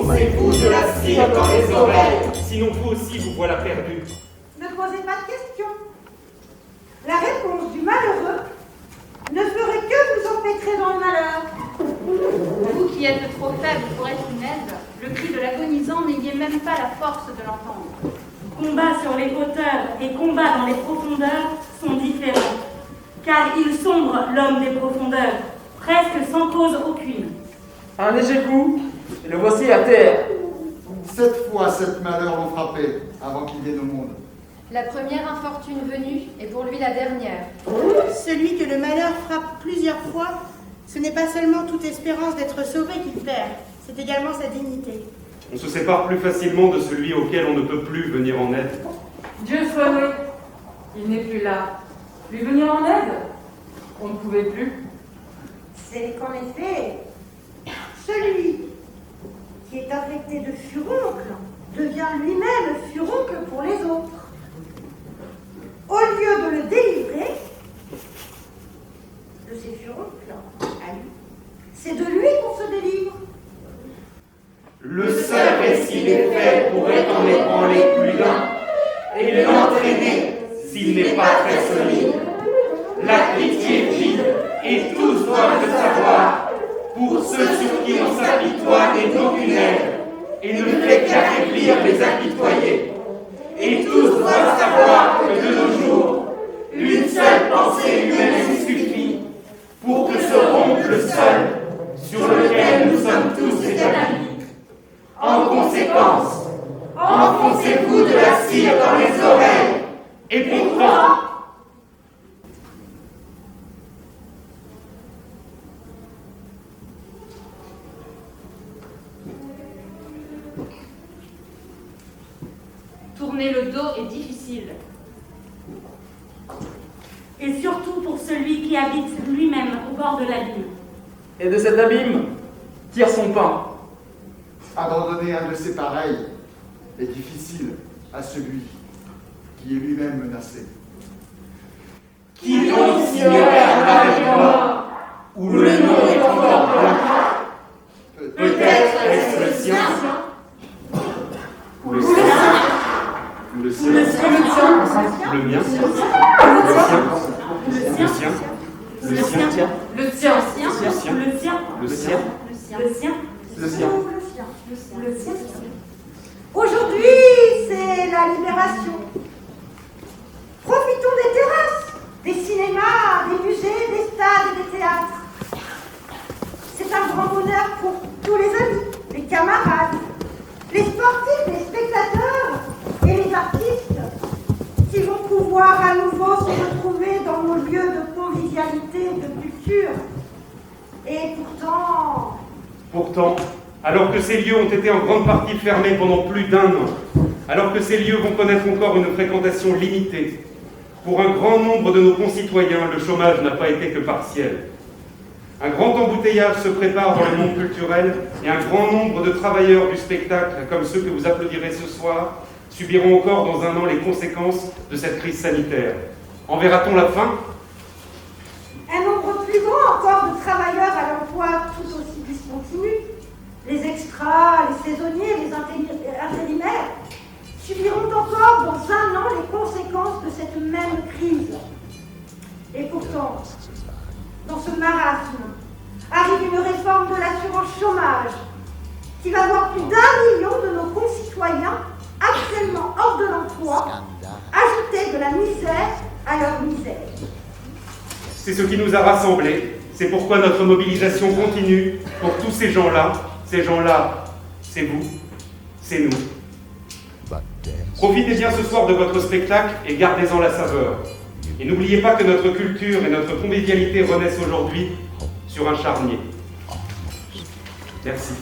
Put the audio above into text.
Enfoncez-vous de la cire dans les oreilles. Sinon vous aussi vous voilà perdu. Ne posez pas de questions. La réponse du malheureux ne ferait que vous empêtrer dans le malheur. Vous qui êtes trop faible pour être une aide, le cri de l'agonisant n'ayez même pas la force de l'entendre. Combat sur les hauteurs et combat dans les profondeurs sont différents, car il sombre l'homme des profondeurs, presque sans cause aucune. Un léger coup, et le voici à terre. 7 fois 7 malheurs l'ont frappé avant qu'il vienne au monde. La première infortune venue est pour lui la dernière. Celui que le malheur frappe plusieurs fois, ce n'est pas seulement toute espérance d'être sauvé qu'il perd, c'est également sa dignité. On se sépare plus facilement de celui auquel on ne peut plus venir en aide. Dieu soit loué, il n'est plus là. Lui venir en aide, on ne pouvait plus. C'est qu'en effet, celui qui est affecté de furoncle devient lui-même furoncle pour les autres. Au lieu de le délivrer de ses furoncles à lui, c'est de lui qu'on se délivre. Le seul récit des faits pourrait en ébranler plus d'un et l'entraîner s'il n'est pas très solide. La pitié vide et tous doivent le savoir. Pour ceux sur qui on s'apitoie n'est d'aucune aide et ne fait qu'affaiblir les apitoyés. Et tous doivent savoir que de nos jours, une seule pensée humaine suffit pour que se rompe le sol sur lequel nous sommes tous établis. En conséquence, enfoncez-vous de la cire dans les oreilles. Et pourtant, Tourner le dos est difficile. Et surtout pour celui qui habite lui-même au bord de l'abîme. Et de cet abîme, tire son pain. Abandonner un de ses pareils est difficile à celui qui est lui-même menacé. qui donc signerait un arrêt mort où le nom est encore blanc? Peut-être est-ce le sien? Ou le sien. Ou le sien. Le mien. Le sien. Le sien. Le sien. Le tien. Le sien. Le sien. Le sien. Le sien. Le sien. Le sien. Aujourd'hui, c'est la libération. Profitons des terrasses, des cinémas, des musées, des stades et des théâtres. C'est un grand bonheur pour tous les amis, les camarades, les sportifs, les spectateurs et les artistes qui vont pouvoir à nouveau se retrouver dans nos lieux de convivialité et de culture. Et Pourtant, alors que ces lieux ont été en grande partie fermés pendant plus d'1 an, alors que ces lieux vont connaître encore une fréquentation limitée, pour un grand nombre de nos concitoyens, le chômage n'a pas été que partiel. Un grand embouteillage se prépare dans le monde culturel et un grand nombre de travailleurs du spectacle, comme ceux que vous applaudirez ce soir, subiront encore dans 1 an les conséquences de cette crise sanitaire. En verra-t-on la fin? un nombre plus grand encore de travailleurs à l'emploi tout aussi discontinu, les extras, les saisonniers, les intérimaires, subiront encore dans 1 an les conséquences de cette même crise. Et pourtant, dans ce marasme, arrive une réforme de l'assurance chômage qui va voir plus d'1 million de nos concitoyens actuellement hors de l'emploi ajouter de la misère à leur misère. C'est ce qui nous a rassemblés. C'est pourquoi notre mobilisation continue pour tous ces gens-là. Ces gens-là, c'est vous, c'est nous. Profitez bien ce soir de votre spectacle et gardez-en la saveur. Et n'oubliez pas que notre culture et notre convivialité renaissent aujourd'hui sur un charnier. Merci.